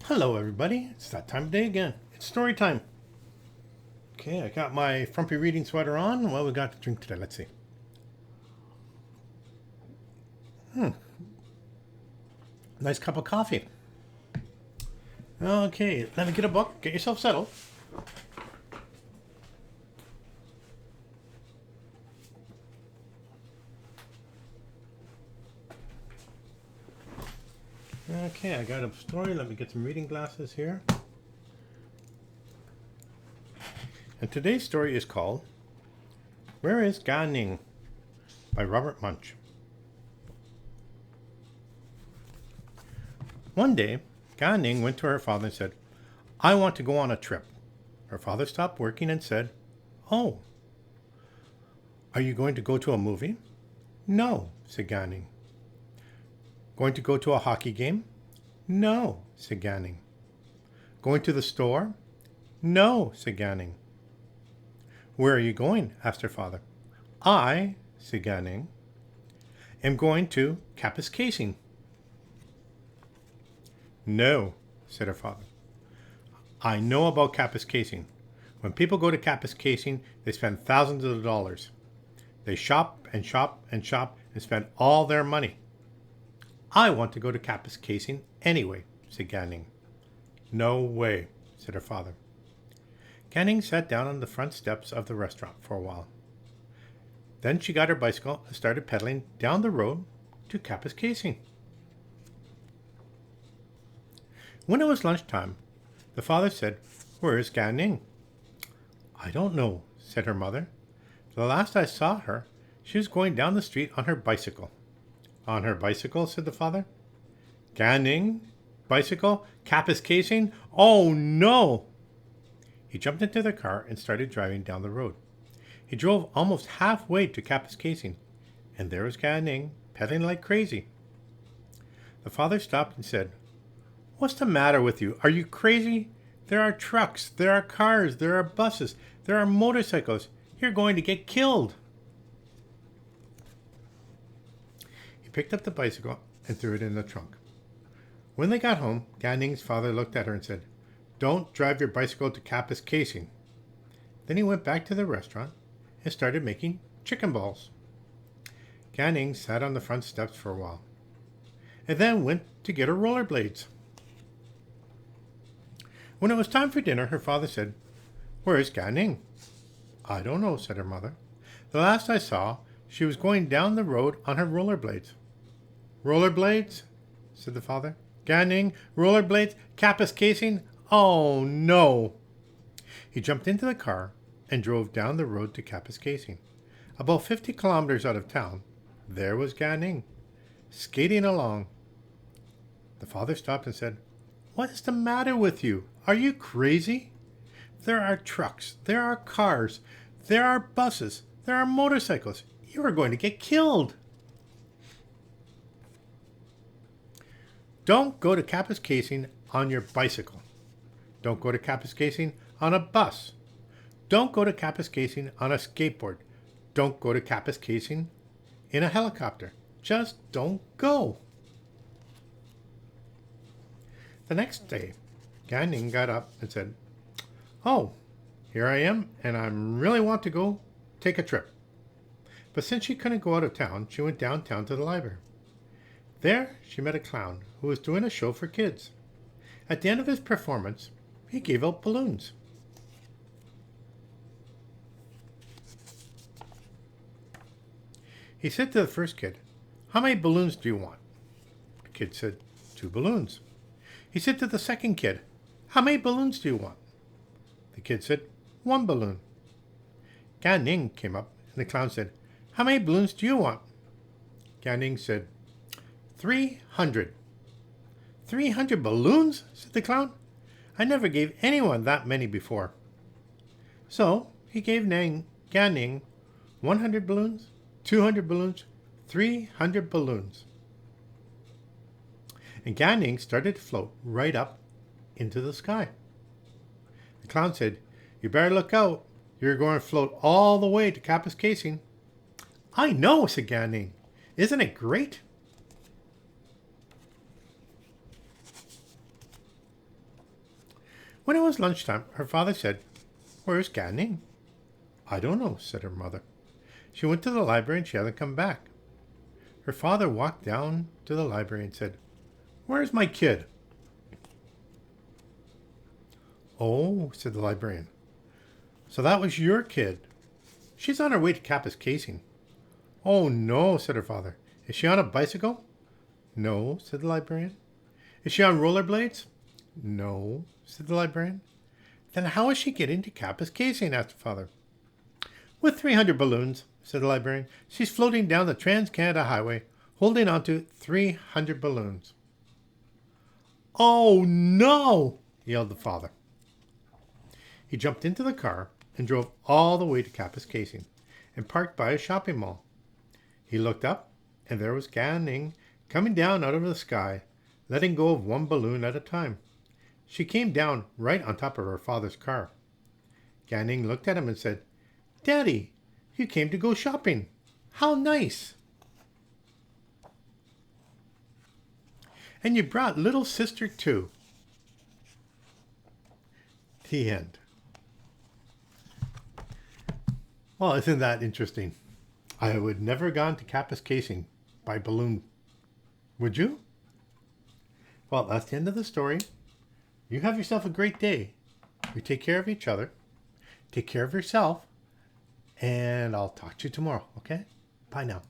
Hello, everybody. It's that time of day again. It's story time. Okay, I got my frumpy reading sweater on. What we got to drink today? Let's see. Nice cup of coffee. Okay, let me get a book. Get yourself settled. Okay, I got a story. Let me get some reading glasses here. And today's story is called Where is Ning by Robert Munsch. One day, Ning went to her father and said, I want to go on a trip. Her father stopped working and said, Oh, are you going to go to a movie? No, said Ning. Going to go to a hockey game? No, said Ning. Going to the store? No, said Ning. Where are you going? Asked her father. I, said Ning, am going to Kapuskasing. No, said her father. I know about Kapuskasing. When people go to Kapuskasing, they spend thousands of dollars. They shop and shop and shop and spend all their money. I want to go to Kapuskasing anyway, said Ning. No way, said her father. Ning sat down on the front steps of the restaurant for a while. Then she got her bicycle and started pedaling down the road to Kapuskasing. When it was lunchtime, the father said, Where is Ning? I don't know, said her mother. The last I saw her, she was going down the street on her bicycle. On her bicycle, said the father. Ning? Bicycle? Kapuskasing? Oh, no! He jumped into the car and started driving down the road. He drove almost halfway to Kapuskasing, and there was Ning, pedaling like crazy. The father stopped and said, What's the matter with you? Are you crazy? There are trucks, there are cars, there are buses, there are motorcycles. You're going to get killed. He picked up the bicycle and threw it in the trunk. When they got home, Ning's father looked at her and said, Don't drive your bicycle to Kapuskasing. Then he went back to the restaurant and started making chicken balls. Ning sat on the front steps for a while and then went to get her rollerblades. When it was time for dinner, her father said, Where is Ning? I don't know, said her mother. The last I saw, she was going down the road on her rollerblades. Rollerblades? Said the father. Ning, rollerblades, Kapuskasing? Oh, no. He jumped into the car and drove down the road to Kapuskasing. About 50 kilometers out of town, there was Ning, skating along. The father stopped and said, What is the matter with you? Are you crazy? There are trucks, there are cars, there are buses, there are motorcycles. You are going to get killed. Don't go to Kapuskasing on your bicycle. Don't go to Kapuskasing on a bus. Don't go to Kapuskasing on a skateboard. Don't go to Kapuskasing in a helicopter. Just don't go. The next day, Ning got up and said, Oh, here I am, and I really want to go take a trip. But since she couldn't go out of town, she went downtown to the library. There, she met a clown who was doing a show for kids. At the end of his performance, he gave out balloons. He said to the first kid, How many balloons do you want? The kid said, 2 balloons. He said to the second kid, How many balloons do you want? The kid said, 1 balloon. Ning came up, and the clown said, How many balloons do you want? Ning said, 300. 300 balloons? Said the clown. I never gave anyone that many before. So he gave Ning 100 balloons, 200 balloons, 300 balloons. And Ning started to float right up into the sky. The clown said, You better look out. You're going to float all the way to Kapuskasing. I know, said Ning. Isn't it great? When it was lunchtime, her father said, "Where's Ning?" "I don't know," said her mother. "She went to the library and she hasn't come back." Her father walked down to the library and said, "Where's my kid?" "Oh," said the librarian. "So that was your kid. She's on her way to Kappa's casing." "Oh, no," said her father. "Is she on a bicycle?" "No," said the librarian. "Is she on rollerblades?" "No," said the librarian. "Then how is she getting to Kappa's casing?" asked the father. "With 300 balloons," said the librarian. "She's floating down the Trans-Canada Highway, holding on to 300 balloons." "Oh, no!" yelled the father. He jumped into the car and drove all the way to Kappa's casing and parked by a shopping mall. He looked up, and there was Gan Ning coming down out of the sky, letting go of one balloon at a time. She came down right on top of her father's car. Gan Ning looked at him and said, "Daddy, you came to go shopping. How nice! And you brought little sister too." The end. Well, isn't that interesting? I would never have gone to Kappa's casing by balloon. Would you? Well, that's the end of the story. You have yourself a great day. You take care of each other. Take care of yourself. And I'll talk to you tomorrow, okay? Bye now.